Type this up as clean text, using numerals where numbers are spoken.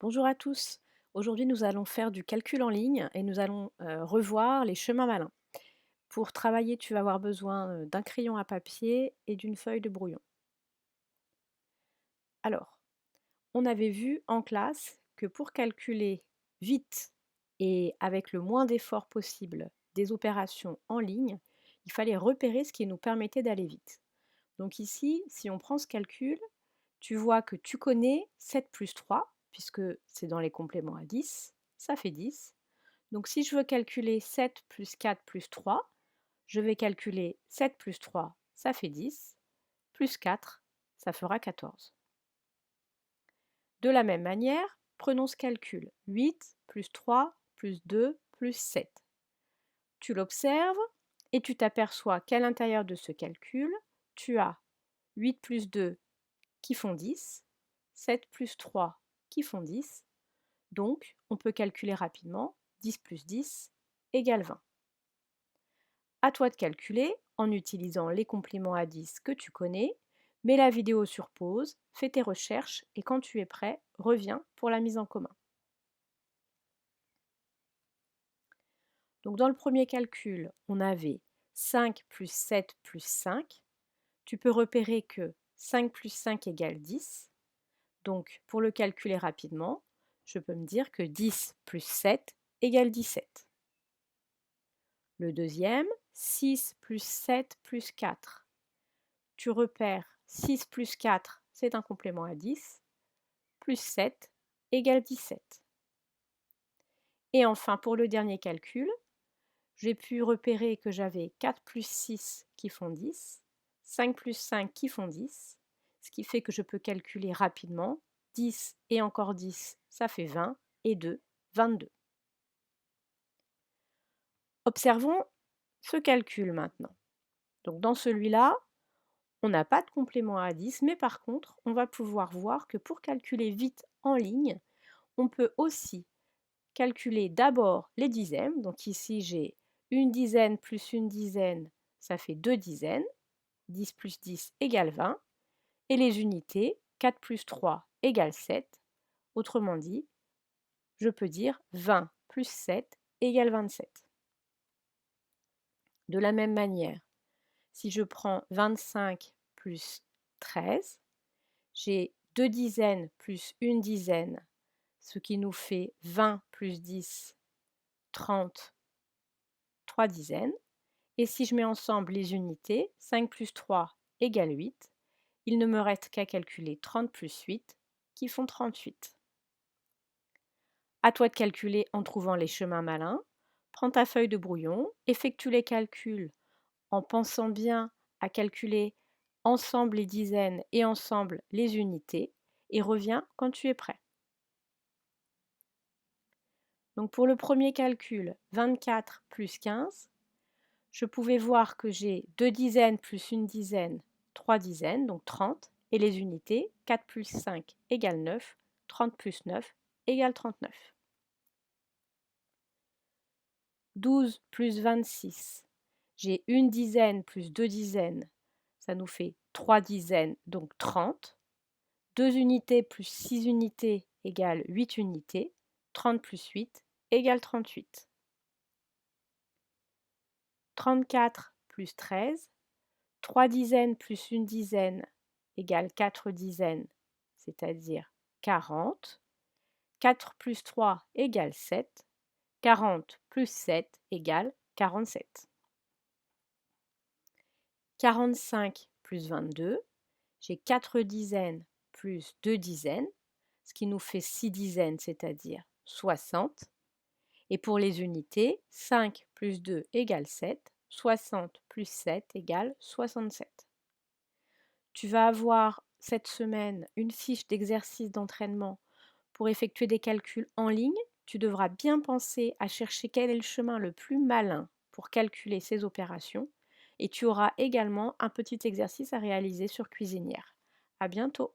Bonjour à tous. Aujourd'hui, nous allons faire du calcul en ligne et nous allons revoir les chemins malins. Pour travailler, tu vas avoir besoin d'un crayon à papier et d'une feuille de brouillon. Alors, on avait vu en classe que pour calculer vite et avec le moins d'efforts possible des opérations en ligne, il fallait repérer ce qui nous permettait d'aller vite. Donc ici, si on prend ce calcul, tu vois que tu connais 7 plus 3, puisque c'est dans les compléments à 10, ça fait 10. Donc si je veux calculer 7 plus 4 plus 3, je vais calculer 7 plus 3, ça fait 10, plus 4, ça fera 14. De la même manière, prenons ce calcul, 8 plus 3 plus 2 plus 7. Tu l'observes et tu t'aperçois qu'à l'intérieur de ce calcul, tu as 8 plus 2 qui font 10, 7 plus 3 qui font 10. Donc, on peut calculer rapidement 10 plus 10 égale 20. À toi de calculer en utilisant les compléments à 10 que tu connais. Mets la vidéo sur pause, fais tes recherches et quand tu es prêt, reviens pour la mise en commun. Donc dans le premier calcul, on avait 5 plus 7 plus 5. Tu peux repérer que 5 plus 5 égale 10. Donc pour le calculer rapidement, je peux me dire que 10 plus 7 égale 17. Le deuxième, 6 plus 7 plus 4. Tu repères 6 plus 4, c'est un complément à 10, plus 7 égale 17. Et enfin, pour le dernier calcul, j'ai pu repérer que j'avais 4 plus 6 qui font 10, 5 plus 5 qui font 10, ce qui fait que je peux calculer rapidement 10 et encore 10, ça fait 20, et 2, 22. Observons ce calcul maintenant. Donc dans celui-là, on n'a pas de complément à 10, mais par contre, on va pouvoir voir que pour calculer vite en ligne, on peut aussi calculer d'abord les dizaines. Donc ici, j'ai une dizaine plus une dizaine, ça fait 2 dizaines. 10 plus 10 égale 20. Et les unités, 4 plus 3 égale 7. Autrement dit, je peux dire 20 plus 7 égale 27. De la même manière, si je prends 25 plus 13, j'ai 2 dizaines plus une dizaine, ce qui nous fait 20 plus 10, 30, 3 dizaines. Et si je mets ensemble les unités, 5 plus 3 égale 8. Il ne me reste qu'à calculer 30 plus 8, qui font 38. À toi de calculer en trouvant les chemins malins. Prends ta feuille de brouillon, effectue les calculs en pensant bien à calculer ensemble les dizaines et ensemble les unités, et reviens quand tu es prêt. Donc pour le premier calcul, 24 plus 15, je pouvais voir que j'ai 2 dizaines plus une dizaine, 3 dizaines, donc 30, et les unités, 4 plus 5 égale 9, 30 plus 9 égale 39. 12 plus 26, j'ai une dizaine plus 2 dizaines, ça nous fait 3 dizaines, donc 30. 2 unités plus 6 unités égale 8 unités, 30 plus 8 égale 38. 34 plus 13, 3 dizaines plus une dizaine égale 4 dizaines, c'est-à-dire 40. 4 plus 3 égale 7. 40 plus 7 égale 47. 45 plus 22, j'ai 4 dizaines plus 2 dizaines, ce qui nous fait 6 dizaines, c'est-à-dire 60. Et pour les unités, 5 plus 2 égale 7, 60 plus 7 égale 67. Tu vas avoir cette semaine une fiche d'exercice d'entraînement pour effectuer des calculs en ligne. Tu devras bien penser à chercher quel est le chemin le plus malin pour calculer ces opérations et tu auras également un petit exercice à réaliser sur Cuisinière. À bientôt!